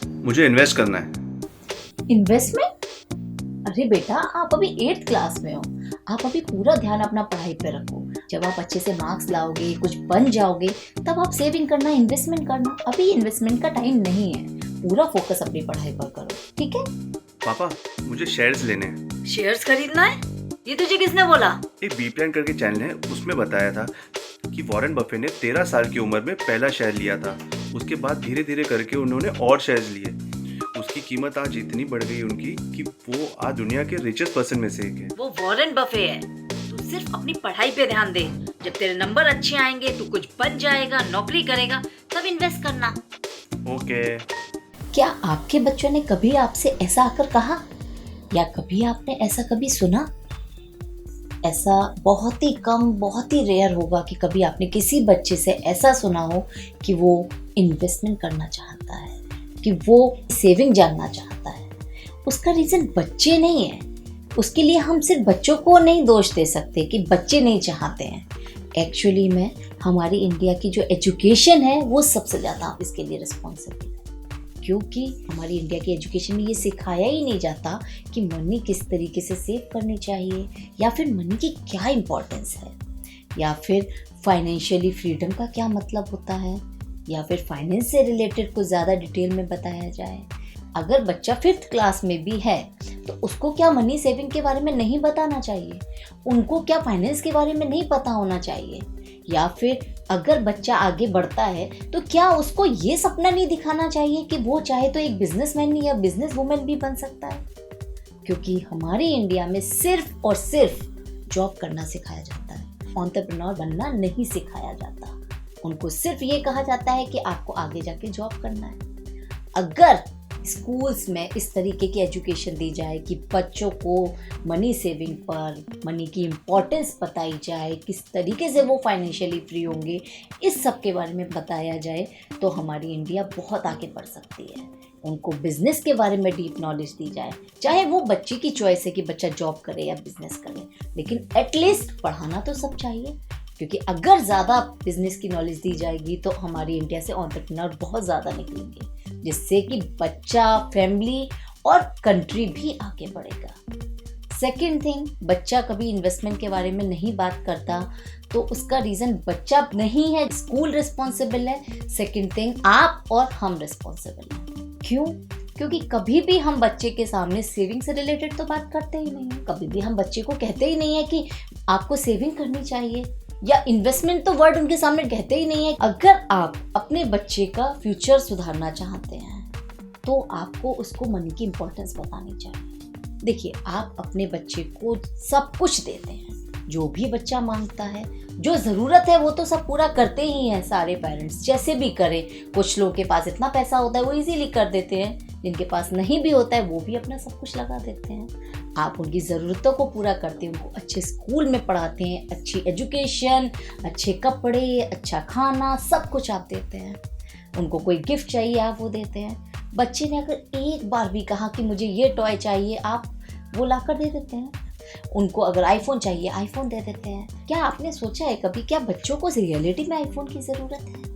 मुझे इन्वेस्ट करना है। इन्वेस्टमेंट? अरे बेटा, आप अभी 8th क्लास में हो। आप अभी पूरा ध्यान अपना पढ़ाई पे रखो। जब आप अच्छे से मार्क्स लाओगे, कुछ बन जाओगे, तब आप सेविंग करना, इन्वेस्टमेंट करना। अभी इन्वेस्टमेंट का टाइम नहीं है। पूरा फोकस अपनी पढ़ाई पर करो, ठीक है? पापा, मुझे शेयर्स लेने हैं। शेयर्स खरीदना है? ये तुझे किसने बोला? एक बी प्लान करके चैनल है, उसमें बताया था कि वॉरेन बफे ने 13 साल की उम्र में पहला शेयर लिया था। उसके बाद धीरे धीरे करके उन्होंने और शेयर्स लिए। उसकी कीमत आज इतनी बढ़ गई उनकी कि वो आज दुनिया के रिचेस्ट पर्सन में से एक है। वो वॉरेन बफे है। तू सिर्फ अपनी पढ़ाई पे ध्यान दे। जब तेरे नंबर अच्छे आएंगे, तू कुछ बन जाएगा, नौकरी करेगा, तब इन्वेस्ट करना। ओके। क्या आपके बच्चों ने कभी आपसे ऐसा आकर कहा, या कभी आपने ऐसा कभी सुना? ऐसा बहुत ही कम, बहुत ही रेयर होगा कि कभी आपने किसी बच्चे से ऐसा सुना हो कि वो इन्वेस्टमेंट करना चाहता है, कि वो सेविंग जानना चाहता है। उसका रीज़न बच्चे नहीं है। उसके लिए हम सिर्फ बच्चों को नहीं दोष दे सकते कि बच्चे नहीं चाहते हैं। एक्चुअली में हमारी इंडिया की जो एजुकेशन है वो सबसे ज़्यादा इसके लिए रिस्पॉन्सिबल है, क्योंकि हमारी इंडिया की एजुकेशन में ये सिखाया ही नहीं जाता कि मनी किस तरीके से सेव करनी चाहिए, या फिर मनी की क्या इम्पोर्टेंस है, या फिर फाइनेंशियली फ्रीडम का क्या मतलब होता है, या फिर फाइनेंस से रिलेटेड कुछ ज़्यादा डिटेल में बताया जाए। अगर बच्चा 5th क्लास में भी है तो उसको क्या मनी सेविंग के बारे में नहीं बताना चाहिए? उनको क्या फाइनेंस के बारे में नहीं पता होना चाहिए? या फिर अगर बच्चा आगे बढ़ता है तो क्या उसको ये सपना नहीं दिखाना चाहिए कि वो चाहे तो एक बिजनेसमैन या बिजनेस वुमेन भी बन सकता है? क्योंकि हमारी इंडिया में सिर्फ और सिर्फ जॉब करना सिखाया जाता है, एंटरप्रेन्योर बनना नहीं सिखाया जाता। उनको सिर्फ ये कहा जाता है कि आपको आगे जाके जॉब करना है। अगर स्कूल्स में इस तरीके की एजुकेशन दी जाए कि बच्चों को मनी सेविंग पर, मनी की इम्पोर्टेंस बताई जाए, किस तरीके से वो फाइनेंशियली फ्री होंगे, इस सब के बारे में बताया जाए, तो हमारी इंडिया बहुत आगे बढ़ सकती है। उनको बिजनेस के बारे में डीप नॉलेज दी जाए, चाहे वो बच्चे की चॉइस है कि बच्चा जॉब करे या बिजनेस करे, लेकिन एटलीस्ट पढ़ाना तो सब चाहिए। क्योंकि अगर ज़्यादा बिजनेस की नॉलेज दी जाएगी तो हमारी इंडिया से एंटरप्रेन्योर बहुत ज़्यादा निकलेंगे, जिससे कि बच्चा, फैमिली और कंट्री भी आगे बढ़ेगा। सेकंड थिंग, बच्चा कभी इन्वेस्टमेंट के बारे में नहीं बात करता तो उसका रीज़न बच्चा नहीं है, स्कूल रिस्पॉन्सिबल है। सेकंड थिंग, आप और हम रिस्पॉन्सिबल हैं। क्यों? क्योंकि कभी भी हम बच्चे के सामने सेविंग से रिलेटेड तो बात करते ही नहीं है। कभी भी हम बच्चे को कहते ही नहीं है कि आपको सेविंग करनी चाहिए, या इन्वेस्टमेंट तो वर्ड उनके सामने कहते ही नहीं है। अगर आप अपने बच्चे का फ्यूचर सुधारना चाहते हैं तो आपको उसको मनी की इम्पोर्टेंस बतानी चाहिए। देखिए, आप अपने बच्चे को सब कुछ देते हैं, जो भी बच्चा मांगता है, जो ज़रूरत है वो तो सब पूरा करते ही हैं सारे पेरेंट्स, जैसे भी करें। कुछ लोगों के पास इतना पैसा होता है वो इजीली कर देते हैं, जिनके पास नहीं भी होता है वो भी अपना सब कुछ लगा देते हैं। आप उनकी ज़रूरतों को पूरा करते हैं, उनको अच्छे स्कूल में पढ़ाते हैं, अच्छी एजुकेशन, अच्छे कपड़े, अच्छा खाना, सब कुछ आप देते हैं। उनको कोई गिफ्ट चाहिए आप वो देते हैं। बच्चे ने अगर एक बार भी कहा कि मुझे ये टॉय चाहिए, आप वो ला कर दे देते हैं। उनको अगर आईफोन चाहिए, आईफोन दे देते हैं। क्या आपने सोचा है कभी, क्या बच्चों को रियलिटी में आईफोन की ज़रूरत है?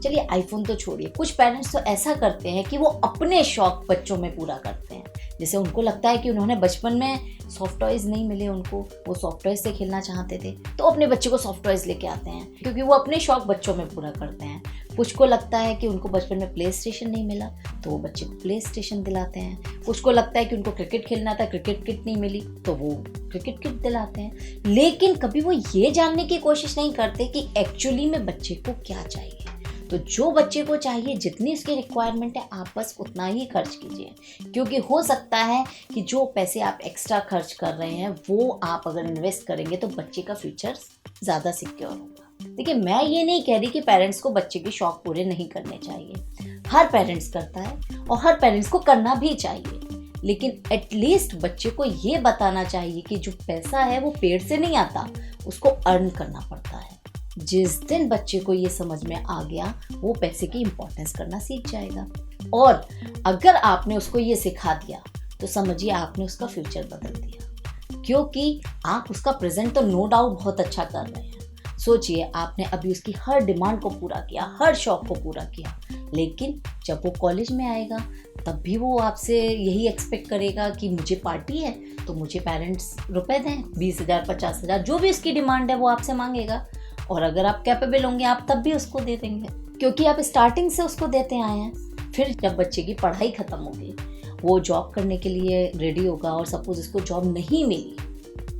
चलिए आईफोन तो छोड़िए, कुछ पेरेंट्स तो ऐसा करते हैं कि वो अपने शौक बच्चों में पूरा करते हैं। जैसे उनको लगता है कि उन्होंने बचपन में सॉफ्ट टॉयज़ नहीं मिले उनको, वो सॉफ्ट टॉयज़ से खेलना चाहते थे, तो अपने बच्चे को सॉफ्ट टॉयज़ लेके आते हैं, क्योंकि वो अपने शौक बच्चों में पूरा करते हैं। कुछ को लगता है कि उनको बचपन में प्ले स्टेशन नहीं मिला तो वो बच्चे को प्ले स्टेशन दिलाते हैं। कुछ को लगता है कि उनको क्रिकेट खेलना था, क्रिकेट किट नहीं मिली तो वो क्रिकेट किट दिलाते हैं। लेकिन कभी वो ये जानने की कोशिश नहीं करते कि एक्चुअली में बच्चे को क्या चाहिए। तो जो बच्चे को चाहिए, जितनी उसकी रिक्वायरमेंट है, आप बस उतना ही खर्च कीजिए, क्योंकि हो सकता है कि जो पैसे आप एक्स्ट्रा खर्च कर रहे हैं वो आप अगर इन्वेस्ट करेंगे तो बच्चे का फ्यूचर ज़्यादा सिक्योर होगा। देखिए, मैं ये नहीं कह रही कि पेरेंट्स को बच्चे के शौक पूरे नहीं करने चाहिए। हर पेरेंट्स करता है और हर पेरेंट्स को करना भी चाहिए, लेकिन एटलीस्ट बच्चे को ये बताना चाहिए कि जो पैसा है वो पेड़ से नहीं आता, उसको अर्न करना पड़ता है। जिस दिन बच्चे को ये समझ में आ गया, वो पैसे की इम्पोर्टेंस करना सीख जाएगा। और अगर आपने उसको ये सिखा दिया तो समझिए आपने उसका फ्यूचर बदल दिया, क्योंकि आप उसका प्रेजेंट तो नो डाउट बहुत अच्छा कर रहे हैं। सोचिए, आपने अभी उसकी हर डिमांड को पूरा किया, हर शौक को पूरा किया, लेकिन जब वो कॉलेज में आएगा तब भी वो आपसे यही एक्सपेक्ट करेगा कि मुझे पार्टी है तो मुझे पेरेंट्स रुपए दें, 20,000 50,000 जो भी उसकी डिमांड है वो आपसे मांगेगा। और अगर आप कैपेबल होंगे आप तब भी उसको दे देंगे, क्योंकि आप स्टार्टिंग से उसको देते आए हैं। फिर जब बच्चे की पढ़ाई ख़त्म होगी, वो जॉब करने के लिए रेडी होगा और सपोज उसको जॉब नहीं मिली,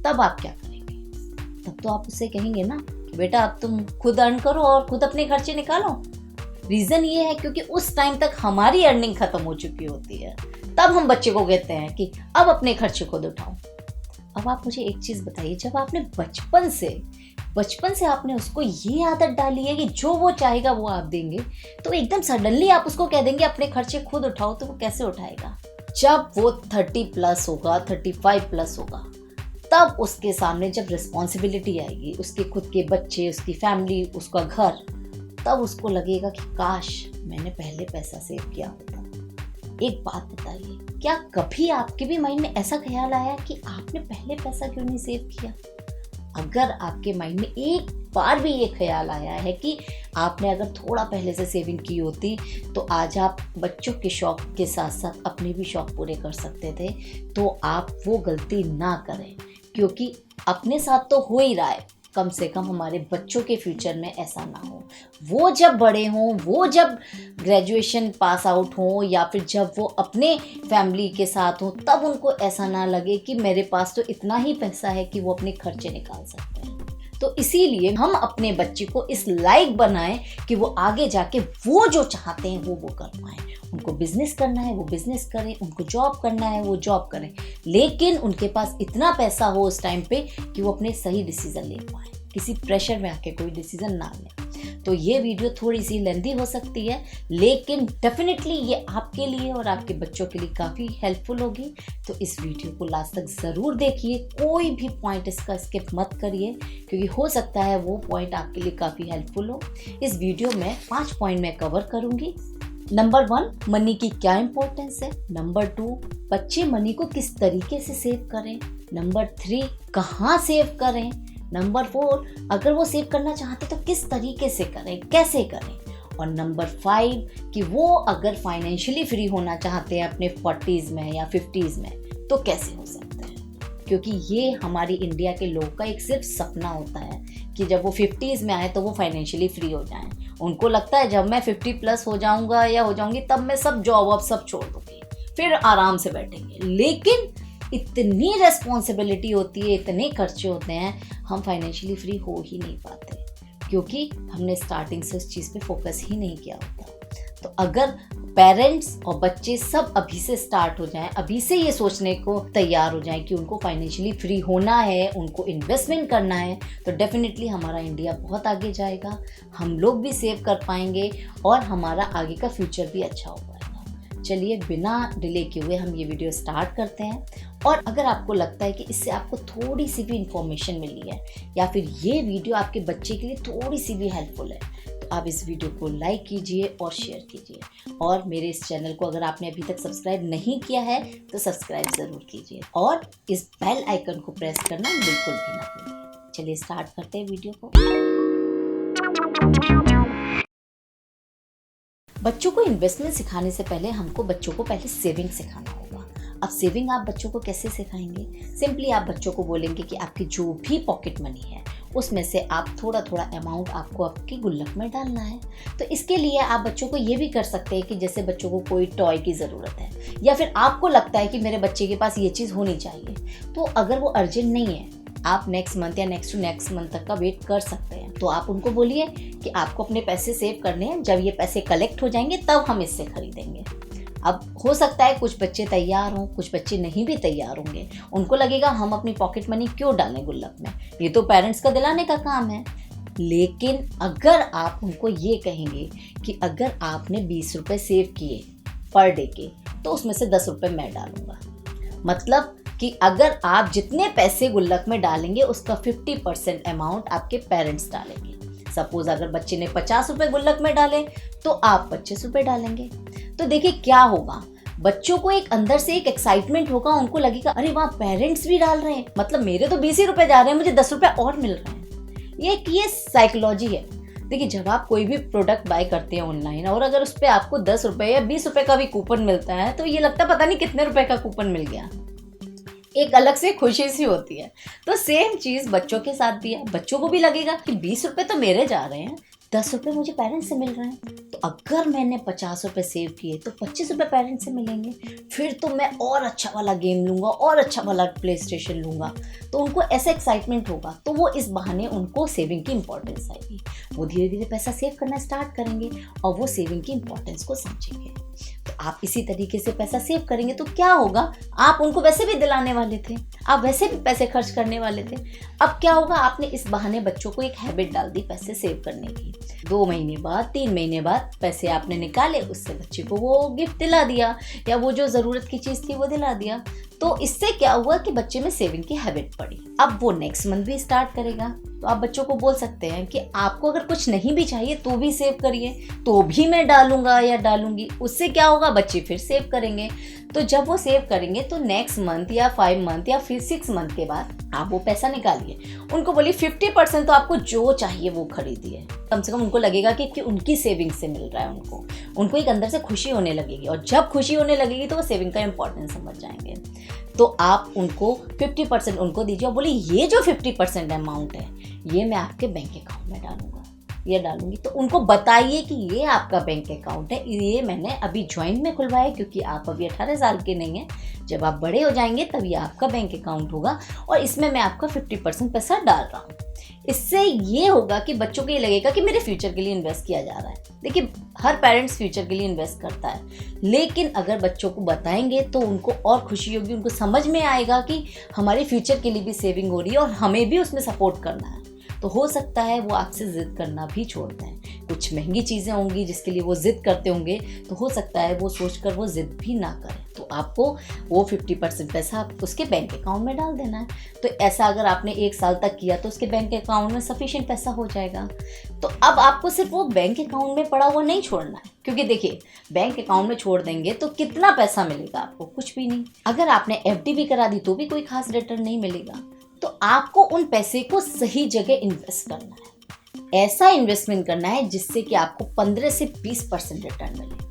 तब आप क्या करेंगे? तब तो आप उससे कहेंगे ना कि बेटा अब तुम खुद अर्न करो और खुद अपने खर्चे निकालो। रीज़न ये है क्योंकि उस टाइम तक हमारी अर्निंग ख़त्म हो चुकी होती है, तब हम बच्चे को कहते हैं कि अब अपने खर्चे खुद उठाओ। अब आप मुझे एक चीज़ बताइए, जब आपने बचपन से आपने उसको ये आदत डाली है कि जो वो चाहेगा वो आप देंगे, तो एकदम सडनली आप उसको कह देंगे अपने खर्चे खुद उठाओ, तो वो कैसे उठाएगा? जब वो 30+ होगा, 35+ होगा, तब उसके सामने जब रिस्पॉन्सिबिलिटी आएगी, उसके खुद के बच्चे, उसकी फैमिली, उसका घर, तब उसको लगेगा कि काश मैंने पहले पैसा सेव किया होता। एक बात बताइए, क्या कभी आपके भी माइंड में ऐसा ख्याल आया कि आपने पहले पैसा क्यों नहीं सेव किया? अगर आपके माइंड में एक बार भी ये ख्याल आया है कि आपने अगर थोड़ा पहले से सेविंग की होती तो आज आप बच्चों के शौक के साथ साथ अपने भी शौक पूरे कर सकते थे, तो आप वो गलती ना करें, क्योंकि अपने साथ तो हो ही रहा है, कम से कम हमारे बच्चों के फ्यूचर में ऐसा ना हो। वो जब बड़े हों, वो जब ग्रेजुएशन पास आउट हों या फिर जब वो अपने फैमिली के साथ हों, तब उनको ऐसा ना लगे कि मेरे पास तो इतना ही पैसा है कि वो अपने खर्चे निकाल सकते हैं। तो इसीलिए हम अपने बच्चे को इस लायक बनाएं कि वो आगे जाके वो जो चाहते हैं वो कर पाएं। उनको बिजनेस करना है वो बिजनेस करें, उनको जॉब करना है वो जॉब करें, लेकिन उनके पास इतना पैसा हो उस टाइम पे कि वो अपने सही डिसीजन ले पाएं, किसी प्रेशर में आके कोई डिसीजन ना लें। तो ये वीडियो थोड़ी सी लेंथी हो सकती है, लेकिन डेफिनेटली ये आपके लिए और आपके बच्चों के लिए काफ़ी हेल्पफुल होगी। तो इस वीडियो को लास्ट तक ज़रूर देखिए, कोई भी पॉइंट इसका स्किप मत करिए, क्योंकि हो सकता है वो पॉइंट आपके लिए काफ़ी हेल्पफुल हो। इस वीडियो में 5 पॉइंट मैं कवर करूँगी। नंबर 1, मनी की क्या इंपॉर्टेंस है। नंबर 2, बच्चे मनी को किस तरीके से सेव करें। नंबर 3, कहाँ सेव करें। नंबर 4, अगर वो सेव करना चाहते तो किस तरीके से करें, कैसे करें। और नंबर 5, कि वो अगर फाइनेंशियली फ्री होना चाहते हैं अपने 40s में या 50s में, तो कैसे हो सकते हैं। क्योंकि ये हमारी इंडिया के लोगों का एक सिर्फ सपना होता है कि जब वो 50s में आए तो वो फाइनेंशियली फ्री हो जाएं। उनको लगता है जब मैं 50+ हो जाऊंगा या हो जाऊंगी तब मैं सब जॉब अब सब छोड़ दूंगी, फिर आराम से बैठेंगे। लेकिन इतनी रेस्पॉन्सिबिलिटी होती है, इतने खर्चे होते हैं, हम फाइनेंशियली फ्री हो ही नहीं पाते, क्योंकि हमने स्टार्टिंग से उस चीज़ पे फोकस ही नहीं किया होता। तो अगर पेरेंट्स और बच्चे सब अभी से स्टार्ट हो जाएं, अभी से ये सोचने को तैयार हो जाएं कि उनको फाइनेंशियली फ्री होना है, उनको इन्वेस्टमेंट करना है, तो डेफिनेटली हमारा इंडिया बहुत आगे जाएगा, हम लोग भी सेव कर पाएंगे और हमारा आगे का फ्यूचर भी अच्छा हो पाएगा। चलिए बिना डिले किए हुए हम ये वीडियो स्टार्ट करते हैं। और अगर आपको लगता है कि इससे आपको थोड़ी सी भी इंफॉर्मेशन मिली है या फिर ये वीडियो आपके बच्चे के लिए थोड़ी सी भी हेल्पफुल है, तो आप इस वीडियो को लाइक कीजिए और शेयर कीजिए। और मेरे इस चैनल को अगर आपने अभी तक सब्सक्राइब नहीं किया है तो सब्सक्राइब ज़रूर कीजिए और इस बेल आइकन को प्रेस करना बिल्कुल भी ना भूलिए। चलिए स्टार्ट करते हैं वीडियो को। बच्चों को इन्वेस्टमेंट सिखाने से पहले हमको बच्चों को पहले सेविंग सिखाना होगा। अब सेविंग आप बच्चों को कैसे सिखाएंगे? सिंपली आप बच्चों को बोलेंगे कि आपकी जो भी पॉकेट मनी है उसमें से आप थोड़ा थोड़ा अमाउंट आपको आपकी गुल्लक में डालना है। तो इसके लिए आप बच्चों को ये भी कर सकते हैं कि जैसे बच्चों को कोई टॉय की ज़रूरत है या फिर आपको लगता है कि मेरे बच्चे के पास ये चीज़ होनी चाहिए, तो अगर वो अर्जेंट नहीं है, आप नेक्स्ट मंथ या नेक्स्ट टू नेक्स्ट मंथ तक का वेट कर सकते हैं। तो आप उनको बोलिए कि आपको अपने पैसे सेव करने हैं, जब ये पैसे कलेक्ट हो जाएंगे तब हम इससे खरीदेंगे। अब हो सकता है कुछ बच्चे तैयार हों, कुछ बच्चे नहीं भी तैयार होंगे, उनको लगेगा हम अपनी पॉकेट मनी क्यों डालें गुल्लक में, ये तो पेरेंट्स का दिलाने का काम है। लेकिन अगर आप उनको ये कहेंगे कि अगर आपने 20 रुपये सेव किए पर डे के, तो उसमें से 10 रुपये मैं डालूंगा। मतलब कि अगर आप जितने पैसे गुल्लक में डालेंगे उसका 50% अमाउंट आपके पेरेंट्स डालेंगे। सपोज अगर बच्चे ने 50 रुपये गुल्लक में डाले तो आप 25 रुपये डालेंगे। तो देखिए क्या होगा, बच्चों को एक अंदर से एक एक्साइटमेंट होगा, उनको लगेगा अरे वाह पेरेंट्स भी डाल रहे हैं, मतलब मेरे तो 20 ही रुपये जा रहे हैं, मुझे 10 रुपये और मिल रहे हैं। ये साइकोलॉजी है। देखिए, जब आप कोई भी प्रोडक्ट बाय करते हैं ऑनलाइन और अगर उस पर आपको 10 रुपये या 20 रुपये का भी कूपन मिलता है तो ये लगता है पता नहीं कितने रुपए का कूपन मिल गया, एक अलग से खुशी सी होती है। तो सेम चीज़ बच्चों के साथ भी है। बच्चों को भी लगेगा कि 20 रुपये तो मेरे जा रहे हैं, 10 रुपये मुझे पेरेंट्स से मिल रहे हैं, तो अगर मैंने 50 रुपये सेव किए तो 25 रुपये पेरेंट्स से मिलेंगे, फिर तो मैं और अच्छा वाला गेम लूँगा और अच्छा वाला प्ले स्टेशन लूँगा। तो उनको ऐसा एक्साइटमेंट होगा, तो वो इस बहाने उनको सेविंग की इंपॉर्टेंस आएगी। वो धीरे धीरे पैसा सेव करना स्टार्ट करेंगे और वो सेविंग की इंपॉर्टेंस को समझेंगे। तो आप इसी तरीके से पैसा सेव करेंगे तो क्या होगा, आप उनको वैसे भी दिलाने वाले थे, आप वैसे भी पैसे खर्च करने वाले थे। अब क्या होगा, आपने इस बहाने बच्चों को एक हैबिट डाल दी पैसे सेव करने की। 2 महीने बाद 3 महीने बाद पैसे आपने निकाले, उससे बच्चे को वो गिफ्ट दिला दिया या वो जो ज़रूरत की चीज़ थी वो दिला दिया। तो इससे क्या हुआ कि बच्चे में सेविंग की हैबिट पड़ी। अब वो नेक्स्ट मंथ भी स्टार्ट करेगा। तो आप बच्चों को बोल सकते हैं कि आपको अगर कुछ नहीं भी चाहिए तो भी सेव करिए, तो भी मैं डालूंगा या डालूंगी। उससे क्या होगा, बच्चे फिर सेव करेंगे। तो जब वो सेव करेंगे तो नेक्स्ट मंथ या 5 मंथ या फिर 6 मंथ के बाद आप वो पैसा निकालिए। उनको बोलिए 50% तो आपको जो चाहिए वो खरीदिए। कम से कम उनको लगेगा कि उनकी सेविंग से मिल रहा है। उनको एक अंदर से खुशी होने लगेगी, और जब खुशी होने लगेगी तो वो सेविंग का इंपॉर्टेंस समझ जाएंगे। तो आप उनको 50% उनको दीजिए और बोलिए ये जो 50% अमाउंट है ये मैं आपके बैंक अकाउंट में डालूंगा या डालूंगी। तो उनको बताइए कि ये आपका बैंक अकाउंट है, ये मैंने अभी ज्वाइंट में खुलवाया क्योंकि आप अभी 18 साल के नहीं हैं। जब आप बड़े हो जाएंगे तब ये आपका बैंक अकाउंट होगा और इसमें मैं आपका 50% पैसा डाल रहा हूँ। इससे ये होगा कि बच्चों को ये लगेगा कि मेरे फ्यूचर के लिए इन्वेस्ट किया जा रहा है। देखिए, हर पेरेंट्स फ्यूचर के लिए इन्वेस्ट करता है, लेकिन अगर बच्चों को बताएंगे तो उनको और खुशी होगी, उनको समझ में आएगा कि हमारे फ्यूचर के लिए भी सेविंग हो रही है और हमें भी उसमें सपोर्ट करना है। तो हो सकता है वो आपसे ज़िद करना भी छोड़ दें। कुछ महंगी चीज़ें होंगी जिसके लिए वो ज़िद करते होंगे, तो हो सकता है वो सोचकर वो ज़िद भी ना करें। तो आपको वो 50% पैसा आप उसके बैंक अकाउंट में डाल देना है। तो ऐसा अगर आपने 1 साल तक किया तो उसके बैंक अकाउंट में सफिशिएंट पैसा हो जाएगा। तो अब आपको सिर्फ वो बैंक अकाउंट में पड़ा हुआ नहीं छोड़ना है, क्योंकि देखिए बैंक अकाउंट में छोड़ देंगे तो कितना पैसा मिलेगा आपको, कुछ भी नहीं। अगर आपने FD भी करा दी तो भी कोई खास रिटर्न नहीं मिलेगा। तो आपको उन पैसे को सही जगह इन्वेस्ट करना है। ऐसा इन्वेस्टमेंट करना है जिससे कि आपको 15 से 20% रिटर्न मिले।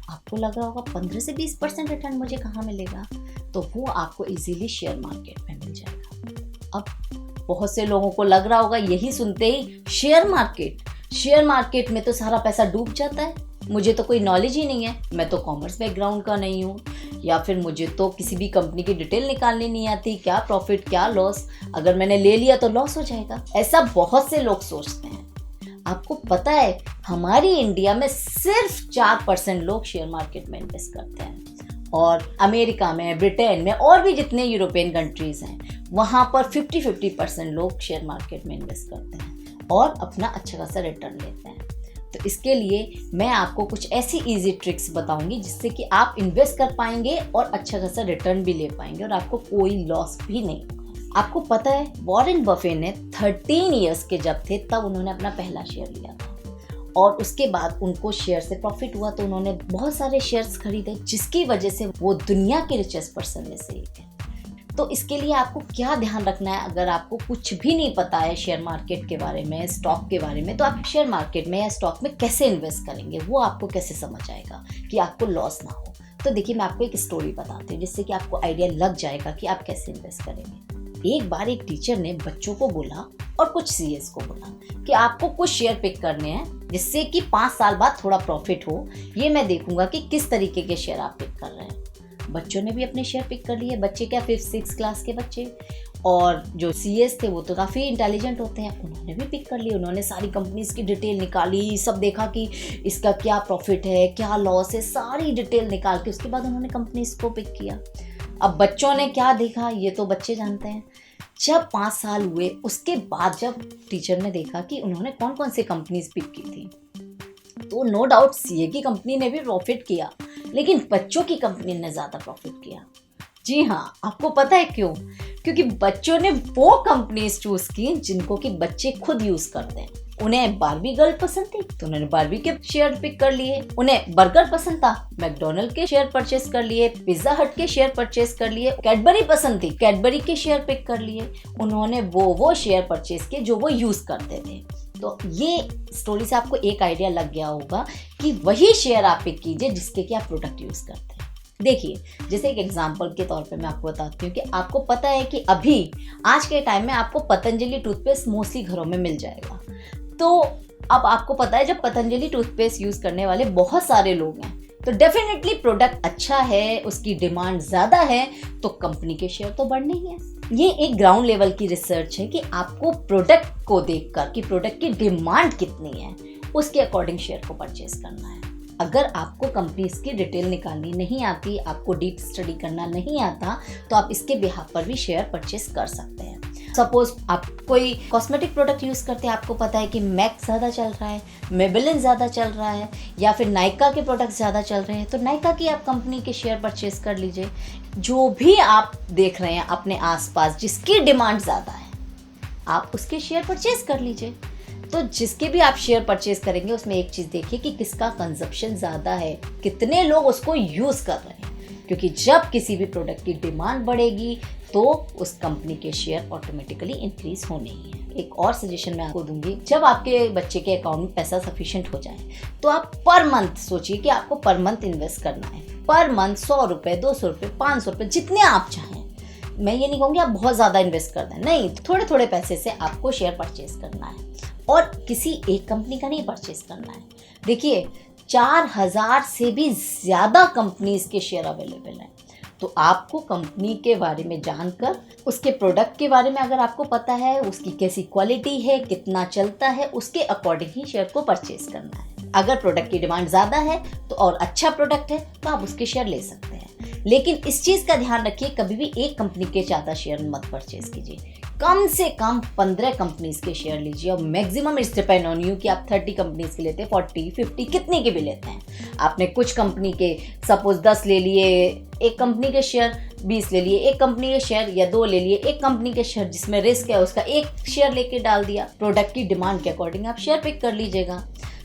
आपको लग रहा होगा 15 से 20% रिटर्न मुझे कहाँ मिलेगा, तो वो आपको इजीली शेयर मार्केट में मिल जाएगा। अब बहुत से लोगों को लग रहा होगा यही सुनते ही शेयर मार्केट में तो सारा पैसा डूब जाता है, मुझे तो कोई नॉलेज ही नहीं है, मैं तो कॉमर्स बैकग्राउंड का नहीं हूँ, या फिर मुझे तो किसी भी कंपनी की डिटेल निकालनी नहीं आती, क्या प्रॉफिट क्या लॉस, अगर मैंने ले लिया तो लॉस हो जाएगा। ऐसा बहुत से लोग सोचते हैं। आपको पता है हमारी इंडिया में सिर्फ 4% लोग शेयर मार्केट में इन्वेस्ट करते हैं, और अमेरिका में, ब्रिटेन में और भी जितने यूरोपियन कंट्रीज हैं वहाँ पर 50% लोग शेयर मार्केट में इन्वेस्ट करते हैं और अपना अच्छा खासा रिटर्न लेते हैं। तो इसके लिए मैं आपको कुछ ऐसी इजी ट्रिक्स बताऊंगी जिससे कि आप इन्वेस्ट कर पाएंगे और अच्छा खासा रिटर्न भी ले पाएंगे और आपको कोई लॉस भी नहीं होगा। आपको पता है वॉरेन बफे ने 13 इयर्स के जब थे तब उन्होंने अपना पहला शेयर लिया था, और उसके बाद उनको शेयर से प्रॉफिट हुआ तो उन्होंने बहुत सारे शेयर्स खरीदे, जिसकी वजह से वो दुनिया के रिचेस्ट पर्सन में से एक है। तो इसके लिए आपको क्या ध्यान रखना है, अगर आपको कुछ भी नहीं पता है शेयर मार्केट के बारे में, स्टॉक के बारे में, तो आप शेयर मार्केट में या स्टॉक में कैसे इन्वेस्ट करेंगे, वो आपको कैसे समझ आएगा कि आपको लॉस ना हो। तो देखिए, मैं आपको एक स्टोरी बताती हूँ जिससे कि आपको आइडिया लग जाएगा कि आप कैसे इन्वेस्ट करेंगे। एक बार एक टीचर ने बच्चों को बोला और कुछ सीएस को बोला कि आपको कुछ शेयर पिक करने हैं जिससे कि 5 साल बाद थोड़ा प्रॉफिट हो। ये मैं देखूंगा कि किस तरीके के शेयर आप पिक कर रहे हैं। बच्चों ने भी अपने शेयर पिक कर लिए। बच्चे क्या, 5-6 क्लास के बच्चे, और जो सीएस थे वो तो काफ़ी इंटेलिजेंट होते हैं, उन्होंने भी पिक कर लिए। उन्होंने सारी कंपनीज की डिटेल निकाली, सब देखा कि इसका क्या प्रॉफिट है क्या लॉस है, सारी डिटेल निकाल के उसके बाद उन्होंने कंपनीज को पिक किया। अब बच्चों ने क्या देखा ये तो बच्चे जानते हैं। जब 5 साल हुए उसके बाद जब टीचर ने देखा कि उन्होंने कौन कौन सी कंपनीज पिक की थी, तो नो डाउट सीए की कंपनी ने भी प्रॉफिट किया, लेकिन बच्चों की कंपनी ने ज़्यादा प्रॉफिट किया। जी हाँ, आपको पता है क्यों? क्योंकि बच्चों ने वो कंपनीज चूज की जिनको कि बच्चे खुद यूज करते हैं। उन्हें बारबी गर्ल पसंद थी तो उन्होंने बारबी के शेयर पिक कर लिए। उन्हें बर्गर पसंद था, मैकडोनल्ड के शेयर परचेस कर लिए। पिज्जा हट के शेयर परचेस कर लिए। कैडबरी पसंद थी, कैडबरी के शेयर पिक कर लिए। उन्होंने वो शेयर परचेस किए जो वो यूज करते थे। तो ये स्टोरी से आपको एक आइडिया लग गया होगा कि वही शेयर आप पिक कीजिए जिसके कि आप प्रोडक्ट यूज़ करते हैं। देखिए, जैसे एक एग्जांपल के तौर पे मैं आपको बताती हूँ कि आपको पता है कि अभी आज के टाइम में आपको पतंजलि टूथपेस्ट मोस्टली घरों में मिल जाएगा। तो अब आपको पता है जब पतंजलि टूथपेस्ट यूज़ करने वाले बहुत सारे लोग हैं तो डेफिनेटली प्रोडक्ट अच्छा है, उसकी डिमांड ज़्यादा है, तो कंपनी के शेयर तो बढ़ने ही है। ये एक ग्राउंड लेवल की रिसर्च है कि आपको प्रोडक्ट को देखकर कि प्रोडक्ट की डिमांड कितनी है उसके अकॉर्डिंग शेयर को परचेज करना है। अगर आपको कंपनीज की डिटेल निकालनी नहीं आती, आपको डीप स्टडी करना नहीं आता, तो आप इसके बिहाफ पर भी शेयर परचेज कर सकते हैं। सपोज आप कोई कॉस्मेटिक प्रोडक्ट यूज़ करते हैं, आपको पता है कि मैक ज़्यादा चल रहा है, मेबेलिन ज़्यादा चल रहा है, या फिर नायका के प्रोडक्ट ज़्यादा चल रहे हैं, तो नायका की आप कंपनी के शेयर परचेज कर लीजिए। जो भी आप देख रहे हैं अपने आसपास जिसकी डिमांड ज़्यादा है, आप उसके शेयर परचेज कर लीजिए। तो जिसके भी आप शेयर परचेज करेंगे उसमें एक चीज़ देखिए कि किसका कंजप्शन ज़्यादा है, कितने लोग उसको यूज़ कर रहे हैं, क्योंकि जब किसी भी प्रोडक्ट की डिमांड बढ़ेगी तो उस कंपनी के शेयर ऑटोमेटिकली इंक्रीज होने ही है। एक और सजेशन मैं आपको दूंगी, जब आपके बच्चे के अकाउंट में पैसा सफिशिएंट हो जाए तो आप पर मंथ सोचिए कि आपको पर मंथ इन्वेस्ट करना है। पर मंथ 100 रुपये, 200 रुपये, 500 रुपये, जितने आप चाहें। मैं ये नहीं कहूँगी आप बहुत ज़्यादा इन्वेस्ट कर दें, नहीं, थोड़े थोड़े पैसे से आपको शेयर परचेज करना है और किसी एक कंपनी का नहीं परचेज करना है। देखिए 4000 से भी ज़्यादा कंपनीज के शेयर अवेलेबल हैं, तो आपको कंपनी के बारे में जानकर उसके प्रोडक्ट के बारे में अगर आपको पता है, उसकी कैसी क्वालिटी है, कितना चलता है, उसके अकॉर्डिंग ही शेयर को परचेज करना है। अगर प्रोडक्ट की डिमांड ज़्यादा है तो और अच्छा प्रोडक्ट है तो आप उसके शेयर ले सकते हैं, लेकिन इस चीज़ का ध्यान रखिए कभी भी एक कंपनी के ज़्यादा शेयर मत परचेज कीजिए। कम से कम 15 कंपनीज के शेयर लीजिए और maximum it's depend on you कि आप 30 कंपनीज के लेते हैं, 40, 50 कितने के भी लेते हैं। आपने कुछ कंपनी के सपोज 10 ले लिए, एक कंपनी के शेयर 20 ले लिए, एक कंपनी के शेयर या 2 ले लिए, एक कंपनी के शेयर जिसमें रिस्क है उसका एक शेयर लेके डाल दिया। प्रोडक्ट की डिमांड के अकॉर्डिंग आप शेयर पिक कर लीजिएगा।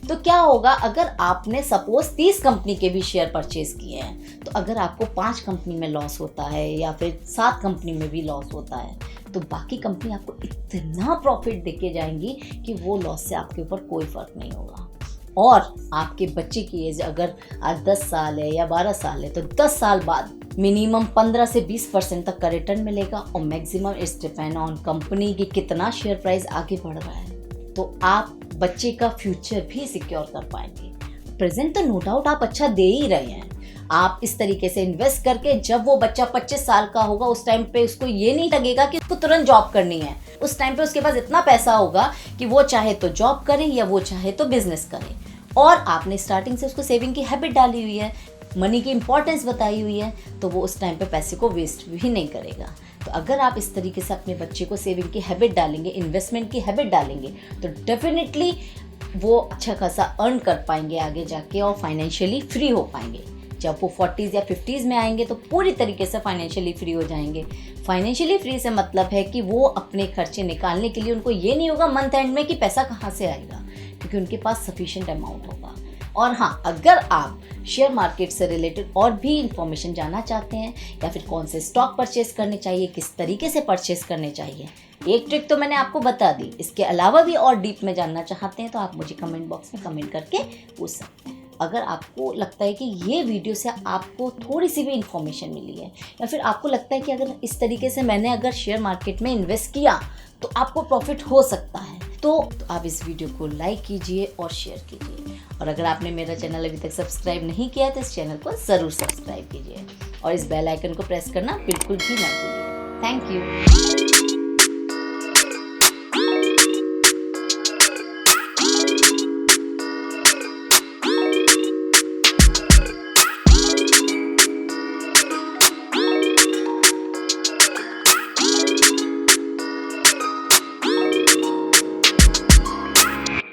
तो क्या होगा अगर आपने सपोज 30 कंपनी के भी शेयर परचेज किए हैं, तो अगर आपको 5 कंपनी में लॉस होता है या फिर 7 कंपनी में भी लॉस होता है, तो बाकी कंपनी आपको इतना प्रॉफिट देके जाएंगी कि वो लॉस से आपके ऊपर कोई फर्क नहीं होगा। और आपके बच्चे की एज अगर आज 10 साल है या 12 साल है तो 10 साल बाद मिनिमम 15 से 20% तक का रिटर्न मिलेगा और maximum it's depend on company की कितना शेयर प्राइस आगे बढ़ रहा है। तो आप बच्चे का फ्यूचर भी सिक्योर कर पाएंगे। प्रेजेंट तो नो डाउट आप अच्छा दे ही रहे हैं। आप इस तरीके से इन्वेस्ट करके जब वो बच्चा 25 साल का होगा उस टाइम पे उसको ये नहीं लगेगा कि उसको तुरंत जॉब करनी है। उस टाइम पे उसके पास इतना पैसा होगा कि वो चाहे तो जॉब करे या वो चाहे तो बिजनेस करे। और आपने स्टार्टिंग से उसको सेविंग की हैबिट डाली हुई है, मनी की इंपॉर्टेंस बताई हुई है, तो वो उस टाइम पे पैसे को वेस्ट भी नहीं करेगा। तो अगर आप इस तरीके से अपने बच्चे को सेविंग की हैबिट डालेंगे, इन्वेस्टमेंट की हैबिट डालेंगे, तो डेफिनेटली वो अच्छा खासा अर्न कर पाएंगे आगे जाके और फाइनेंशियली फ्री हो पाएंगे। जब वो 40s या 50s में आएंगे तो पूरी तरीके से फाइनेंशियली फ्री हो जाएंगे। फाइनेंशियली फ्री से मतलब है कि वो अपने खर्चे निकालने के लिए उनको ये नहीं होगा मंथ एंड में कि पैसा कहाँ से आएगा, क्योंकि उनके पास सफिशिएंट अमाउंट होगा। और हाँ, अगर आप शेयर मार्केट से रिलेटेड और भी इंफॉर्मेशन जानना चाहते हैं या फिर कौन से स्टॉक परचेज करने चाहिए, किस तरीके से परचेज करने चाहिए, एक ट्रिक तो मैंने आपको बता दी। इसके अलावा भी और डीप में जानना चाहते हैं तो आप मुझे कमेंट बॉक्स में कमेंट करके पूछ सकते हैं। अगर आपको लगता है कि ये वीडियो से आपको थोड़ी सी भी इंफॉर्मेशन मिली है या फिर आपको लगता है कि अगर इस तरीके से मैंने अगर शेयर मार्केट में इन्वेस्ट किया तो आपको प्रॉफिट हो सकता है, तो आप इस वीडियो को लाइक कीजिए और शेयर कीजिए। और अगर आपने मेरा चैनल अभी तक सब्सक्राइब नहीं किया तो इस चैनल को ज़रूर सब्सक्राइब कीजिए और इस बेल आइकन को प्रेस करना बिल्कुल भी ना भूलिए। Thank you.